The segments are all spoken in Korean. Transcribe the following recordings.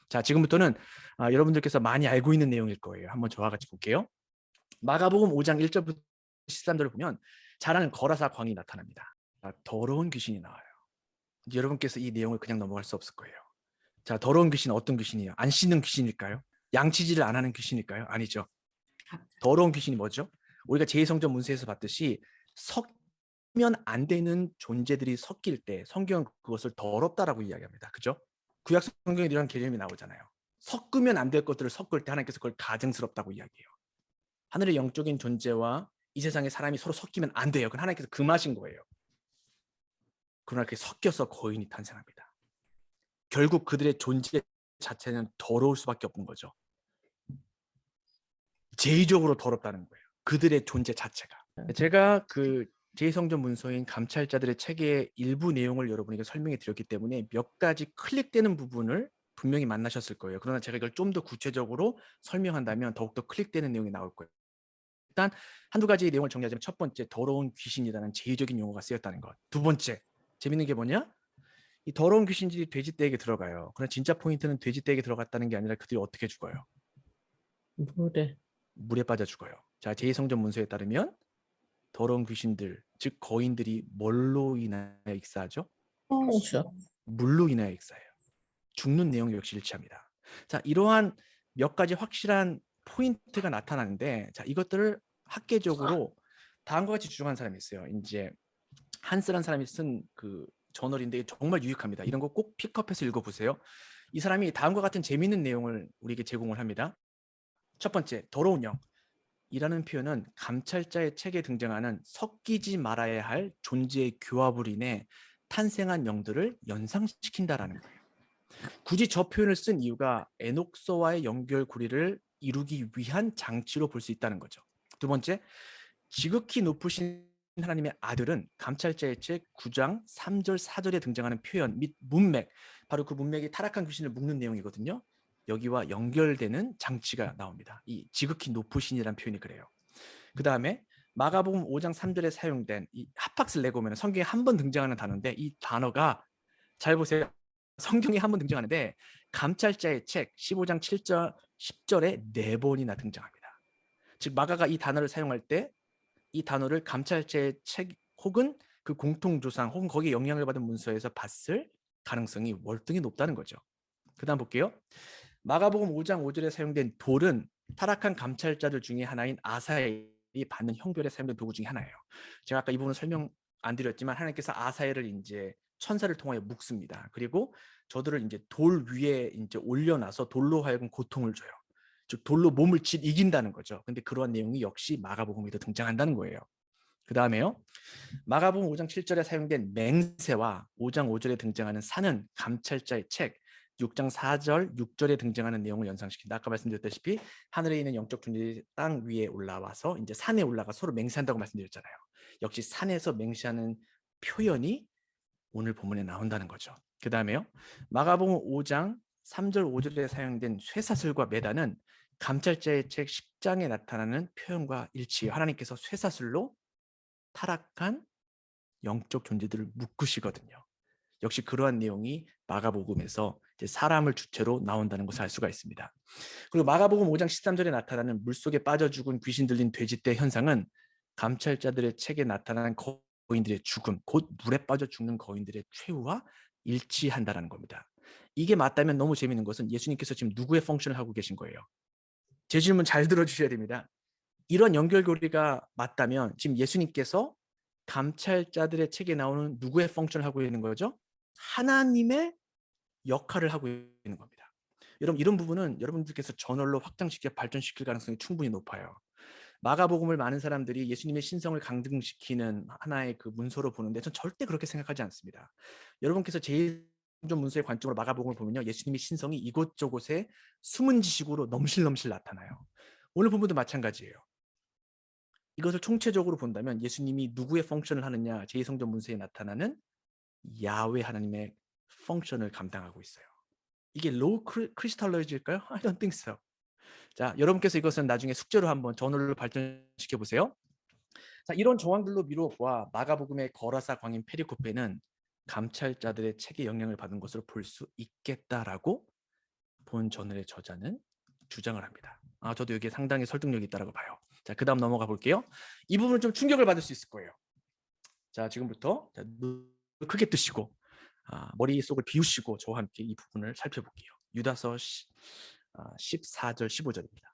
자, 지금부터는 여러분들께서 많이 알고 있는 내용일 거예요. 한번 저와 같이 볼게요. 마가복음 5장 1절부터 13절을 보면 잘 아는 거라사 광이 나타납니다. 더러운 귀신이 나와요. 여러분께서 이 내용을 그냥 넘어갈 수 없을 거예요. 자, 더러운 귀신은 어떤 귀신이에요? 안 씻는 귀신일까요? 양치질을 안 하는 귀신일까요? 아니죠. 더러운 귀신이 뭐죠? 우리가 제2성전 문서에서 봤듯이 섞이면 안 되는 존재들이 섞일 때 성경은 그것을 더럽다라고 이야기합니다. 그죠? 구약 성경에 이런 개념이 나오잖아요. 섞으면 안 될 것들을 섞을 때 하나님께서 그걸 가증스럽다고 이야기해요. 하늘의 영적인 존재와 이 세상의 사람이 서로 섞이면 안 돼요. 그건 하나님께서 금하신 거예요. 그러나 그게 섞여서 거인이 탄생합니다. 결국 그들의 존재 자체는 더러울 수밖에 없는 거죠. 제의적으로 더럽다는 거예요. 그들의 존재 자체가. 제가 그 제2성전 문서인 감찰자들의 책의 일부 내용을 여러분에게 설명해 드렸기 때문에 몇 가지 클릭되는 부분을 분명히 만나셨을 거예요. 그러나 제가 이걸 좀 더 구체적으로 설명한다면 더욱더 클릭되는 내용이 나올 거예요. 일단 한두 가지 내용을 정리하자면 첫 번째, 더러운 귀신이라는 제의적인 용어가 쓰였다는 것. 두 번째, 재밌는 게 뭐냐? 이 더러운 귀신들이 돼지떼에게 들어가요. 그러나 진짜 포인트는 돼지떼에게 들어갔다는 게 아니라 그들이 어떻게 죽어요? 물에 빠져 죽어요. 자, 제2성전 문서에 따르면 더러운 귀신들, 즉 거인들이 뭘로 인하여 익사하죠? 그렇죠. 물로 인하여 익사해요. 죽는 내용 역시 일치합니다. 자, 이러한 몇 가지 확실한 포인트가 나타나는데, 자, 이것들을 학계적으로 다음과 같이 주장한 사람이 있어요. 이제 한스란 사람이 쓴 그 저널인데 정말 유익합니다. 이런 거 꼭 픽업해서 읽어보세요. 이 사람이 다음과 같은 재미있는 내용을 우리에게 제공을 합니다. 첫 번째, 더러운 영. 이라는 표현은 감찰자의 책에 등장하는 섞이지 말아야 할 존재의 교합으로 인해 탄생한 영들을 연상시킨다라는 거예요. 굳이 저 표현을 쓴 이유가 에녹서와의 연결고리를 이루기 위한 장치로 볼 수 있다는 거죠. 두 번째, 지극히 높으신 하나님의 아들은 감찰자의 책 9장 3절 4절에 등장하는 표현 및 문맥, 바로 그 문맥이 타락한 귀신을 묶는 내용이거든요. 여기와 연결되는 장치가 나옵니다. 이 지극히 높으신이라는 표현이 그래요. 그 다음에 마가복음 5장 3절에 사용된 이 핫박스 레고면 성경에 한 번 등장하는 단어인데 이 단어가 잘 보세요. 성경에 한 번 등장하는데 감찰자의 책 15장 7절 10절에 4번이나 등장합니다. 즉 마가가 이 단어를 사용할 때 이 단어를 감찰자의 책 혹은 그 공통조상 혹은 거기에 영향을 받은 문서에서 봤을 가능성이 월등히 높다는 거죠. 그 다음 볼게요. 마가복음 5장 5절에 사용된 돌은 타락한 감찰자들 중에 하나인 아사엘이 받는 형벌에 사용된 도구 중에 하나예요. 제가 아까 이 부분 설명 안 드렸지만 하나님께서 아사엘을 이제 천사를 통하여 묶습니다. 그리고 저들을 이제 돌 위에 이제 올려놔서 돌로 하여금 고통을 줘요. 즉 돌로 몸을 이긴다는 거죠. 근데 그러한 내용이 역시 마가복음에도 등장한다는 거예요. 그 다음에요. 마가복음 5장 7절에 사용된 맹세와 5장 5절에 등장하는 산은 감찰자의 책 6장 4절 6절에 등장하는 내용을 연상시킨다. 아까 말씀드렸다시피 하늘에 있는 영적 존재들이 땅 위에 올라와서 이제 산에 올라가 서로 맹세한다고 말씀드렸잖아요. 역시 산에서 맹세하는 표현이 오늘 본문에 나온다는 거죠. 그 다음에요. 마가복음 5장 3절 5절에 사용된 쇠사슬과 매단은 감찰자의 책 10장에 나타나는 표현과 일치해요. 하나님께서 쇠사슬로 타락한 영적 존재들을 묶으시거든요. 역시 그러한 내용이 마가복음에서 이제 사람을 주체로 나온다는 것을 알 수가 있습니다. 그리고 마가복음 5장 13절에 나타나는 물속에 빠져 죽은 귀신 들린 돼지떼 현상은 감찰자들의 책에 나타난 거인들의 죽음, 곧 물에 빠져 죽는 거인들의 최후와 일치한다는 겁니다. 이게 맞다면 너무 재미있는 것은 예수님께서 지금 누구의 펑션을 하고 계신 거예요? 제 질문 잘 들어주셔야 됩니다. 이런 연결고리가 맞다면 지금 예수님께서 감찰자들의 책에 나오는 누구의 펑션을 하고 있는 거죠? 하나님의 역할을 하고 있는 겁니다. 여러분 이런 부분은 여러분들께서 저널로 확장시켜 발전시킬 가능성이 충분히 높아요. 마가복음을 많은 사람들이 예수님의 신성을 강등시키는 하나의 그 문서로 보는데 전 절대 그렇게 생각하지 않습니다. 여러분께서 제1종 문서의 관점으로 마가복음을 보면요. 예수님의 신성이 이곳저곳에 숨은 지식으로 넘실넘실 나타나요. 오늘 본문도 마찬가지예요. 이것을 총체적으로 본다면 예수님이 누구의 펑션을 하느냐 제2성전 문서에 나타나는 야훼 하나님의 펑션을 감당하고 있어요. 이게 로우 크리스탈로이즈일까요? I don't think so. 자, 여러분께서 이것은 나중에 숙제로 한번 저널로 발전시켜 보세요. 자, 이런 정황들로 미루어 마가복음의 거라사 광인 페리코페는 감찰자들의 책에 영향을 받은 것으로 볼 수 있겠다라고 본저널의 저자는 주장을 합니다. 저도 여기에 상당히 설득력이 있다고 봐요. 자, 그 다음 넘어가 볼게요. 이 부분은 좀 충격을 받을 수 있을 거예요. 자, 지금부터 눈을 크게 뜨시고 머릿속을 비우시고 저와 함께 이 부분을 살펴볼게요. 유다서 14절 15절입니다.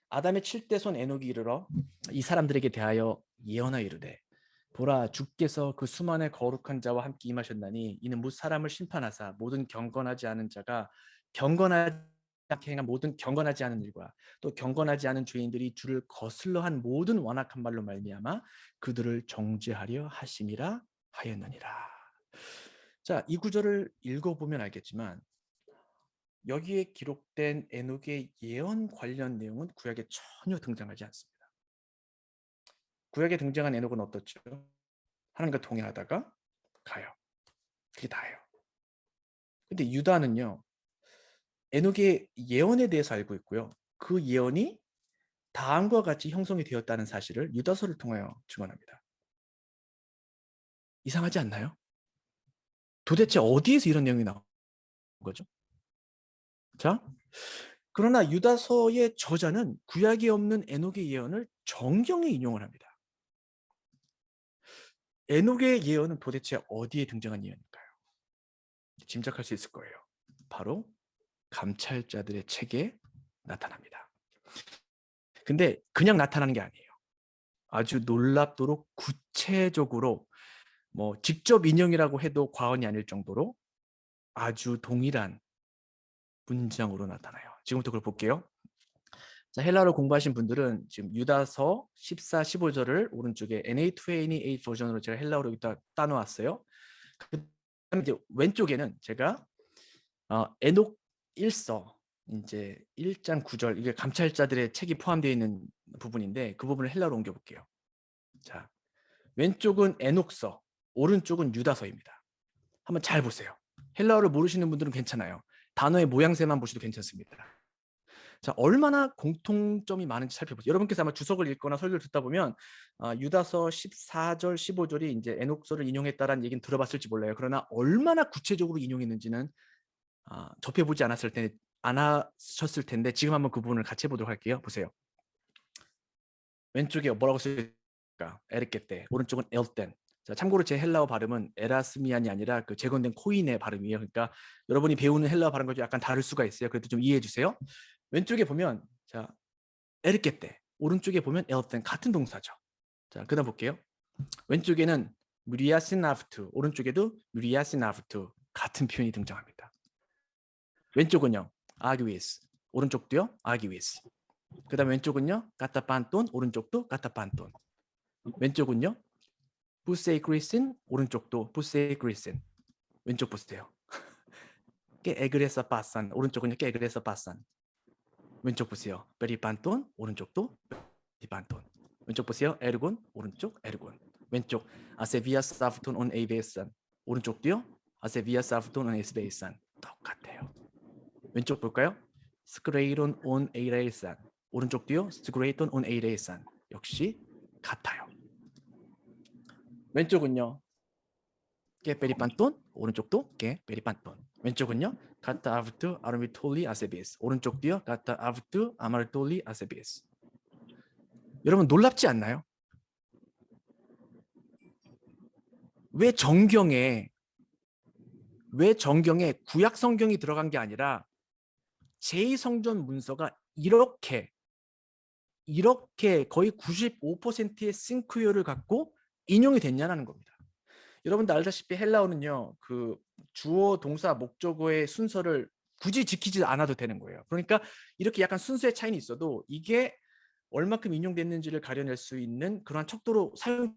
아담의 7대 손 에녹이 이르러 이 사람들에게 대하여 예언하여 이르되 보라 주께서 그 수만의 거룩한 자와 함께 임하셨나니 이는 무 사람을 심판하사 모든 경건하지 않은 자가 경건하지 않게 행한 모든 경건하지 않은 일과 또 경건하지 않은 죄인들이 주를 거슬러 한 모든 완악한 말로 말미암아 그들을 정죄하려 하심이라 하였느니라. 자, 이 구절을 읽어보면 알겠지만 여기에 기록된 에녹의 예언 관련 내용은 구약에 전혀 등장하지 않습니다. 구약에 등장한 에녹은 어떻죠? 하나님과 동행하다가 가요. 그게 다예요. 근데 유다는요, 에녹의 예언에 대해서 알고 있고요. 그 예언이 다음과 같이 형성이 되었다는 사실을 유다서를 통하여 증언합니다. 이상하지 않나요? 도대체 어디에서 이런 내용이 나온 거죠? 자, 그러나 유다서의 저자는 구약에 없는 에녹의 예언을 정경에 인용을 합니다. 에녹의 예언은 도대체 어디에 등장한 예언일까요? 짐작할 수 있을 거예요. 바로 감찰자들의 책에 나타납니다. 근데 그냥 나타나는 게 아니에요. 아주 놀랍도록 구체적으로 직접 인용이라고 해도 과언이 아닐 정도로 아주 동일한 문장으로 나타나요. 지금부터 그걸 볼게요. 자, 헬라어를 공부하신 분들은 지금 유다서 14, 15절을 오른쪽에 NA2A 버전으로 제가 헬라어로 여기다 따놓았어요. 그다음에 이제 왼쪽에는 제가 에녹 1서 이제 1장 9절 이게 감찰자들의 책이 포함되어 있는 부분인데 그 부분을 헬라어로 옮겨볼게요. 자, 왼쪽은 에녹서, 오른쪽은 유다서입니다. 한번 잘 보세요. 헬라어를 모르시는 분들은 괜찮아요. 단어의 모양새만 보셔도 괜찮습니다. 자, 얼마나 공통점이 많은지 살펴보세요. 여러분께서 아마 주석을 읽거나 설교를 듣다 보면 유다서 14절, 15절이 이제 에녹서를 인용했다라는 얘기는 들어봤을지 몰라요. 그러나 얼마나 구체적으로 인용했는지는 접해보지 않으셨을 텐데 지금 한번 그 부분을 같이 해보도록 할게요. 보세요. 왼쪽에 뭐라고 쓰일까? 에르케테. 오른쪽은 엘텐. 자, 참고로 제 헬라어 발음은 에라스미안이 아니라 그 재건된 코인의 발음이에요. 그러니까 여러분이 배우는 헬라어 발음과 좀 약간 다를 수가 있어요. 그래도 좀 이해해 주세요. 왼쪽에 보면 자, 에르케테. 오른쪽에 보면 엘텐 같은 동사죠. 자, 그다음 볼게요. 왼쪽에는 무리아시나프투, 오른쪽에도 무리아시나프투 같은 표현이 등장합니다. 왼쪽은요, 아기위스, 오른쪽도요, 아기위스. 그다음 왼쪽은요, 까타판돈, 오른쪽도 까타판돈. 왼쪽은요, 부세이크리신, 오른쪽도 부세이크리신. 왼쪽 보세요. 깨 에그레사 바산, 오른쪽은요, 깨 에그레사 바산. 왼쪽 보세요. 베리판돈, 오른쪽도 베리판돈. 왼쪽 보세요. 에르곤, 오른쪽 에르곤. 왼쪽 아세비아 사프톤 온 에이베산. 오른쪽도요, 아세비아 사프톤 온 에스베이산. 똑같아요. 왼쪽 볼까요? 스크레이론 온 에이레이산. 오른쪽도요, 스크레이톤 온 에이레이산. 역시 같아요. 왼쪽은요, 깨베리판돈, 오른쪽도 깨베리판돈. 왼쪽은요, 카타 아브투 아르미톨리 아세비스. 오른쪽도요, 카타 아브투 아마르톨리 아세비스. 여러분 놀랍지 않나요? 왜 정경에 구약 성경이 들어간 게 아니라 제2성전 문서가 이렇게 거의 95%의 싱크율을 갖고 인용이 됐냐는 겁니다. 여러분들 알다시피 헬라어는요, 그 주어, 동사, 목적어의 순서를 굳이 지키지 않아도 되는 거예요. 그러니까 이렇게 약간 순서의 차이는 있어도 이게 얼마큼 인용됐는지를 가려낼 수 있는 그런 척도로 사용할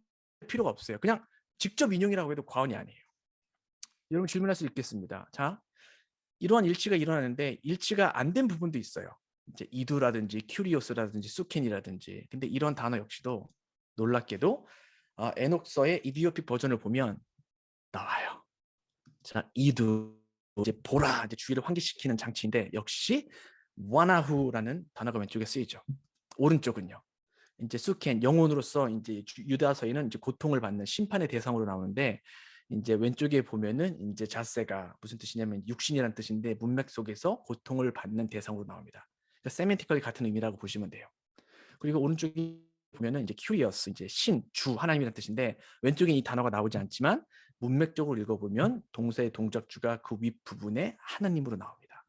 필요가 없어요. 그냥 직접 인용이라고 해도 과언이 아니에요. 여러분 질문할 수 있겠습니다. 자, 이러한 일치가 일어나는데 일치가 안 된 부분도 있어요. 이제 이두라든지 큐리오스라든지 수켄이라든지. 근데 이런 단어 역시도 놀랍게도 에녹서의 이디오픽 버전을 보면 나와요. 자, 이두 이제 보라 이제 주위를 환기시키는 장치인데 역시 와나후라는 단어가 왼쪽에 쓰이죠. 오른쪽은요. 이제 수켄 영혼으로서 이제 유다서에는 이제 고통을 받는 심판의 대상으로 나오는데 이제 왼쪽에 보면은 이제 잣세가 무슨 뜻이냐면 육신이라는 뜻인데 문맥 속에서 고통을 받는 대상으로 나옵니다. 그러니까 세멘티컬이 같은 의미라고 보시면 돼요. 그리고 오른쪽에 보면은 이제 curious, 이제 신, 주, 하나님이라는 뜻인데 왼쪽에 이 단어가 나오지 않지만 문맥적으로 읽어보면 동사의 동작주가 그 윗부분에 하나님으로 나옵니다.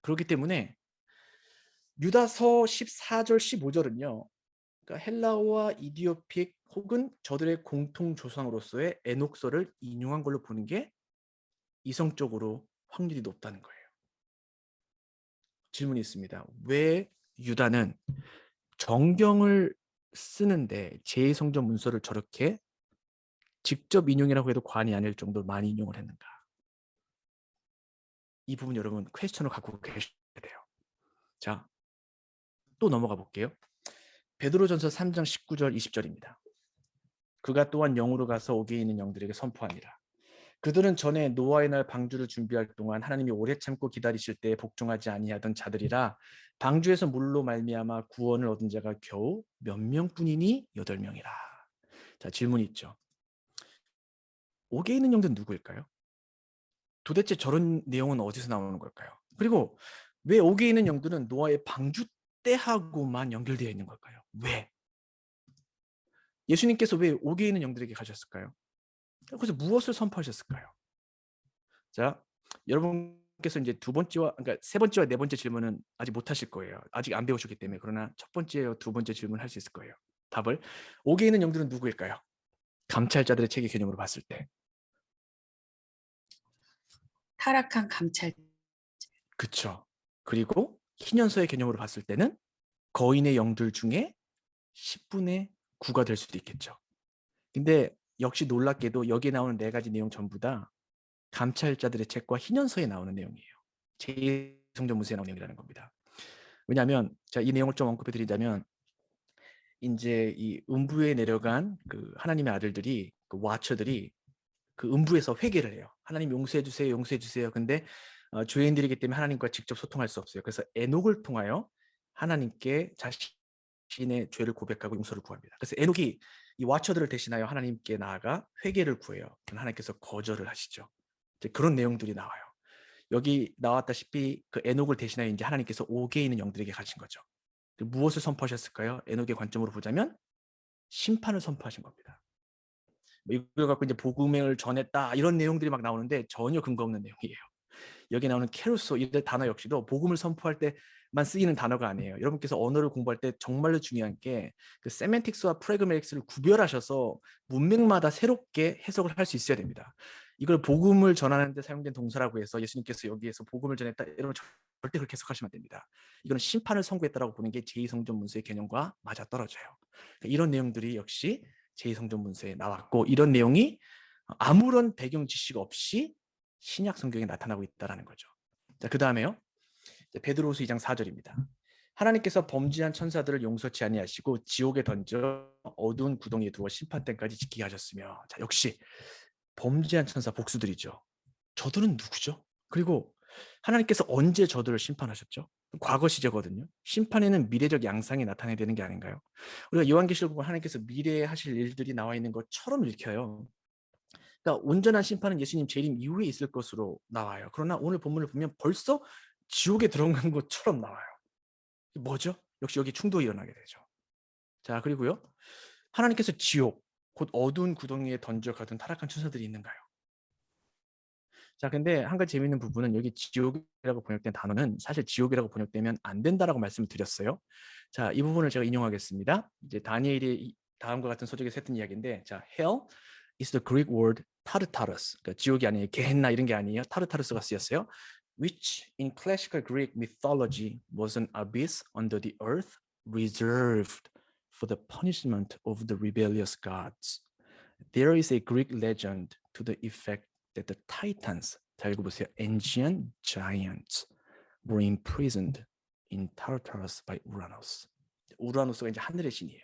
그렇기 때문에 유다서 14절, 15절은요. 그러니까 헬라어와 이디오픽 혹은 저들의 공통 조상으로서의 에녹서를 인용한 걸로 보는 게 이성적으로 확률이 높다는 거예요. 질문이 있습니다. 왜 유다는 정경을 쓰는데 제2성전 문서를 저렇게 직접 인용이라고 해도 과언이 아닐 정도로 많이 인용을 했는가? 이 부분 여러분 퀘스천을 갖고 계셔야 돼요. 자, 또 넘어가 볼게요. 베드로전서 3장 19절 20절입니다. 그가 또한 영으로 가서 옥에 있는 영들에게 선포하니라. 그들은 전에 노아의 날 방주를 준비할 동안 하나님이 오래 참고 기다리실 때에 복종하지 아니하던 자들이라 방주에서 물로 말미암아 구원을 얻은 자가 겨우 몇 명뿐이니 8명이라. 자, 질문이 있죠. 옥에 있는 영들은 누구일까요? 도대체 저런 내용은 어디서 나오는 걸까요? 그리고 왜 옥에 있는 영들은 노아의 방주 때하고만 연결되어 있는 걸까요? 왜? 예수님께서 왜 옥에 있는 영들에게 가셨을까요? 그래서 무엇을 선포하셨을까요? 자, 여러분께서 이제 두 번째와, 그러니까 세 번째와 네 번째 질문은 아직 못 하실 거예요. 아직 안 배우셨기 때문에. 그러나 첫 번째와 두 번째 질문 할 수 있을 거예요. 답을. 옥에 있는 영들은 누구일까요? 감찰자들의 체계 개념으로 봤을 때. 타락한 감찰. 그쵸. 그리고 희년서의 개념으로 봤을 때는 거인의 영들 중에 10분의 9가 될 수도 있겠죠. 근데 역시 놀랍게도 여기에 나오는 네 가지 내용 전부 다 감찰자들의 책과 희년서에 나오는 내용이에요. 제2성전 문서에 나오는 내용이라는 겁니다. 왜냐하면 이 내용을 좀 언급해 드리자면 이제 이 음부에 내려간 그 하나님의 아들들이 그 와처들이 그 음부에서 회개를 해요. 하나님 용서해 주세요, 용서해 주세요. 근데 죄인들이기 때문에 하나님과 직접 소통할 수 없어요. 그래서 에녹을 통하여 하나님께 자신의 죄를 고백하고 용서를 구합니다. 그래서 에녹이 이 와처들을 대신하여 하나님께 나아가 회개를 구해요. 하나님께서 거절을 하시죠. 이제 그런 내용들이 나와요. 여기 나왔다시피 그 에녹을 대신하여 이제 하나님께서 옥에 있는 영들에게 가신 거죠. 무엇을 선포하셨을까요? 에녹의 관점으로 보자면 심판을 선포하신 겁니다. 이걸 갖고 이제 복음을 전했다 이런 내용들이 막 나오는데 전혀 근거 없는 내용이에요. 여기 나오는 케루소 이 단어 역시도 복음을 선포할 때만 쓰이는 단어가 아니에요. 여러분께서 언어를 공부할 때 정말로 중요한 게 그 세멘틱스와 프래그매틱스를 구별하셔서 문맥마다 새롭게 해석을 할 수 있어야 됩니다. 이걸 복음을 전하는 데 사용된 동사라고 해서 예수님께서 여기에서 복음을 전했다 이러면 절대 그렇게 해석하시면 안 됩니다. 이거는 심판을 선고했다라고 보는 게 제2성전 문서의 개념과 맞아떨어져요. 그러니까 이런 내용들이 역시 제2성전 문서에 나왔고 이런 내용이 아무런 배경 지식 없이 신약 성경에 나타나고 있다는 거죠. 자, 그 다음에요. 베드로후서 2장 4절입니다. 하나님께서 범죄한 천사들을 용서치 아니하시고 지옥에 던져 어두운 구덩이에 두어 심판 때까지 지키게 하셨으며. 자, 역시 범죄한 천사 복수들이죠. 저들은 누구죠? 그리고 하나님께서 언제 저들을 심판하셨죠? 과거 시제거든요. 심판에는 미래적 양상이 나타나야 되는 게 아닌가요? 우리가 요한계시록 보면 하나님께서 미래에 하실 일들이 나와 있는 것처럼 읽혀요. 그러니까 온전한 심판은 예수님 재림 이후에 있을 것으로 나와요. 그러나 오늘 본문을 보면 벌써 지옥에 들어간 것처럼 나와요. 뭐죠? 역시 여기 충돌이 일어나게 되죠. 자, 그리고요. 하나님께서 지옥, 곧 어두운 구덩이에 던져 가둔 타락한 천사들이 있는가요? 자, 근데 한 가지 재미있는 부분은 여기 지옥이라고 번역된 단어는 사실 지옥이라고 번역되면 안 된다라고 말씀을 드렸어요. 자, 이 부분을 제가 인용하겠습니다. 이제 다니엘이 다음과 같은 서적에서 했던 이야기인데, 자, hell is the Greek word Tartarus. 그러니까 지옥이 아니에요. 게헨나 이런 게 아니에요. 타르타르스가 쓰였어요. Which in classical Greek mythology was an abyss under the earth reserved for the punishment of the rebellious gods. There is a Greek legend to the effect that the Titans, 잘 읽어보세요. Ancient giants were imprisoned in Tartarus by Uranus. 우라노스가 이제 하늘의 신이에요.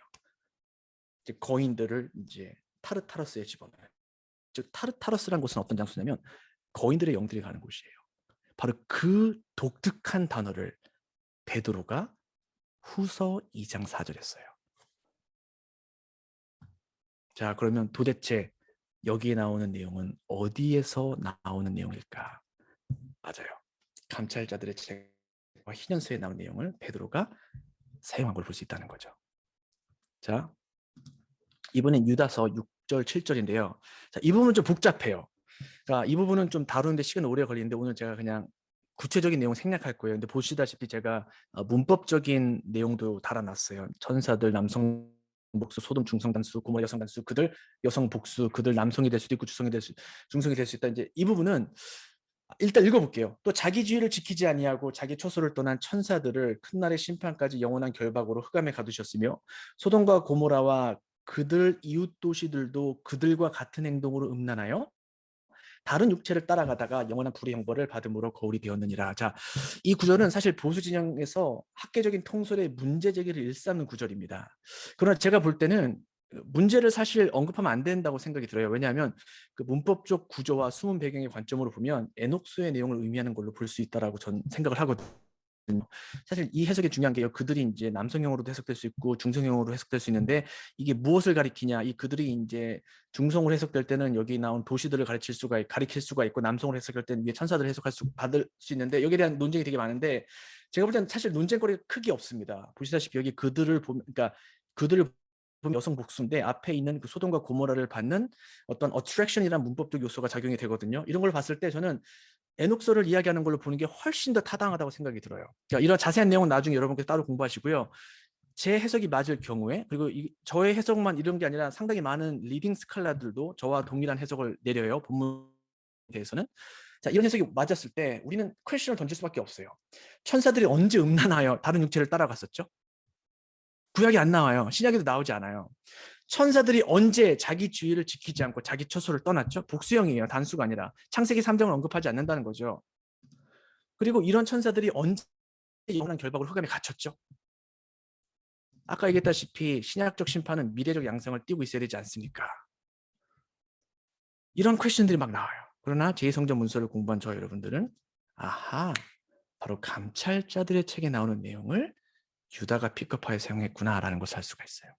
이제 거인들을 이제 타르타르스에 집어넣어요. 즉 타르타르스라는 곳은 어떤 장소냐면 거인들의 영들이 가는 곳이에요. 바로 그 독특한 단어를 베드로가 후서 2장 4절에 써요. 자, 그러면 도대체 여기에 나오는 내용은 어디에서 나오는 내용일까? 맞아요. 감찰자들의 책과 희년서에 나온 내용을 베드로가 사용한 걸 볼 수 있다는 거죠. 자, 이번엔 유다서 6절, 7절인데요. 자, 이 부분은 좀 복잡해요. 자, 이 부분은 좀 다루는데 시간 오래 걸리는데 오늘 제가 그냥 구체적인 내용 생략할 거예요. 근데 보시다시피 제가 문법적인 내용도 달아놨어요. 천사들, 남성 복수, 소돔 중성 단수, 고모라 여성 단수, 그들 여성 복수, 그들 남성이 될 수도 있고 중성이 될 수 있다. 이제 이 부분은 일단 읽어볼게요. 또 자기 주의를 지키지 아니하고 자기 초소를 떠난 천사들을 큰 날의 심판까지 영원한 결박으로 흑암에 가두셨으며 소돔과 고모라와 그들 이웃 도시들도 그들과 같은 행동으로 음란하여 다른 육체를 따라가다가 영원한 불의 형벌을 받음으로 거울이 되었느니라. 자, 이 구절은 사실 보수 진영에서 학계적인 통솔의 문제 제기를 일삼는 구절입니다. 그러나 제가 볼 때는 문제를 사실 언급하면 안 된다고 생각이 들어요. 왜냐하면 그 문법적 구조와 숨은 배경의 관점으로 보면 에녹스의 내용을 의미하는 걸로 볼 수 있다라고 전 생각을 하거든요. 사실 이 해석이 중요한 게요. 그들이 이제 남성형으로도 해석될 수 있고 중성형으로 해석될 수 있는데 이게 무엇을 가리키냐? 이 그들이 이제 중성으로 해석될 때는 여기 나온 도시들을 가리킬 수가 있고 남성으로 해석할 때는 위에 천사들을 받을 수 있는데 여기에 대한 논쟁이 되게 많은데 제가 볼 때는 사실 논쟁거리가 크게 없습니다. 보시다시피 여기 그들을 보면 그러니까 그들을 보면 여성 복수인데 앞에 있는 그 소돔과 고모라를 받는 어떤 어트랙션이라는 문법적 요소가 작용이 되거든요. 이런 걸 봤을 때 저는 에녹서를 이야기하는 걸로 보는 게 훨씬 더 타당하다고 생각이 들어요. 그러니까 이런 자세한 내용은 나중에 여러분께서 따로 공부하시고요. 제 해석이 맞을 경우에 그리고 저의 해석만 이런 게 아니라 상당히 많은 리딩 스칼라들도 저와 동일한 해석을 내려요. 본문에 대해서는. 자, 이런 해석이 맞았을 때 우리는 퀘스천을 던질 수밖에 없어요. 천사들이 언제 음란하여 다른 육체를 따라갔었죠? 구약이 안 나와요. 신약에도 나오지 않아요. 천사들이 언제 자기 주의를 지키지 않고 자기 처소를 떠났죠? 복수형이에요. 단수가 아니라. 창세기 3장을 언급하지 않는다는 거죠. 그리고 이런 천사들이 언제 영원한 결박을 흑암에 갇혔죠? 아까 얘기했다시피 신약적 심판은 미래적 양상을 띠고 있어야 되지 않습니까? 이런 퀘스천들이 막 나와요. 그러나 제2성전 문서를 공부한 저 여러분들은 아하, 바로 감찰자들의 책에 나오는 내용을 유다가 픽업하여 사용했구나라는 것을 알 수가 있어요.